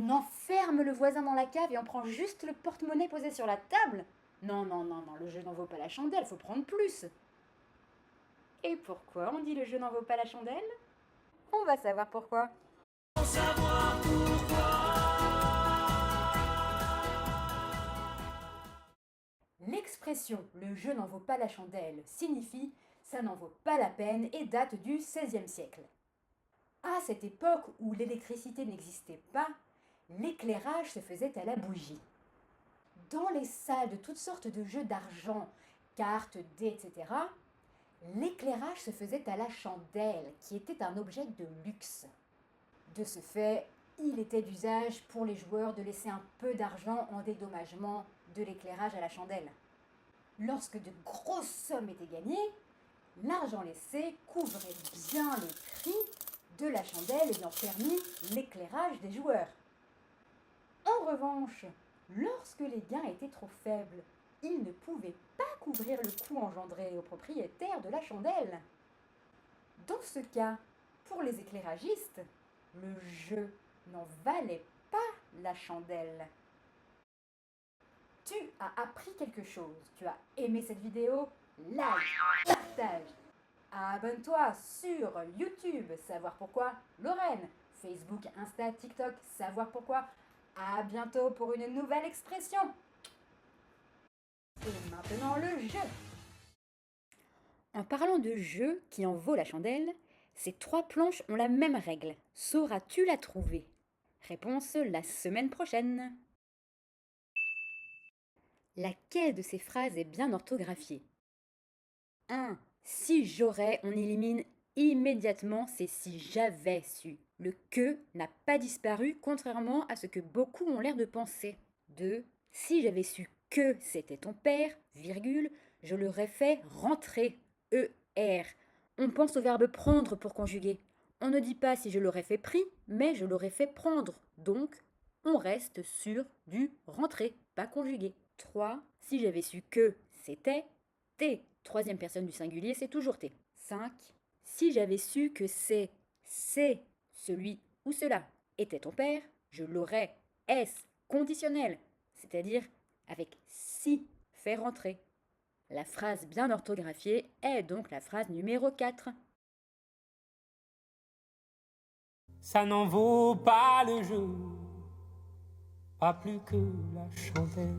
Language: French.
On enferme le voisin dans la cave et on prend juste le porte-monnaie posé sur la table? Non, non, non, non, le jeu n'en vaut pas la chandelle, faut prendre plus. Et pourquoi on dit le jeu n'en vaut pas la chandelle? On va savoir pourquoi. L'expression le jeu n'en vaut pas la chandelle signifie ça n'en vaut pas la peine et date du XVIe siècle. À cette époque où l'électricité n'existait pas, l'éclairage se faisait à la bougie. Dans les salles de toutes sortes de jeux d'argent, cartes, dés, etc., l'éclairage se faisait à la chandelle, qui était un objet de luxe. De ce fait, il était d'usage pour les joueurs de laisser un peu d'argent en dédommagement de l'éclairage à la chandelle. Lorsque de grosses sommes étaient gagnées, l'argent laissé couvrait bien le prix de la chandelle ayant permis l'éclairage des joueurs. En revanche, lorsque les gains étaient trop faibles, ils ne pouvaient pas couvrir le coût engendré aux propriétaires de la chandelle. Dans ce cas, pour les éclairagistes, le jeu n'en valait pas la chandelle. Tu as appris quelque chose, tu as aimé cette vidéo, like, partage. Abonne-toi sur YouTube, savoir pourquoi Lorraine, Facebook, Insta, TikTok, savoir pourquoi. À bientôt pour une nouvelle expression. Et maintenant le jeu. En parlant de jeu qui en vaut la chandelle, ces 3 planches ont la même règle. Sauras-tu la trouver? Réponse la semaine prochaine. Laquelle de ces phrases est bien orthographiée? 1. Si j'aurais, on élimine immédiatement ces si j'avais su. Le que n'a pas disparu, contrairement à ce que beaucoup ont l'air de penser. 2. Si j'avais su que c'était ton père, virgule, je l'aurais fait rentrer. ER. On pense au verbe prendre pour conjuguer. On ne dit pas si je l'aurais fait pris, mais je l'aurais fait prendre. Donc, on reste sur du rentrer, pas conjugué. 3. Si j'avais su que c'était T. Troisième personne du singulier, c'est toujours T. 5. Si j'avais su que c'est celui ou cela était ton père, je l'aurais S conditionnel, c'est-à-dire avec si fait rentrer. La phrase bien orthographiée est donc la phrase numéro 4. Ça n'en vaut pas le jeu, pas plus que la chandelle.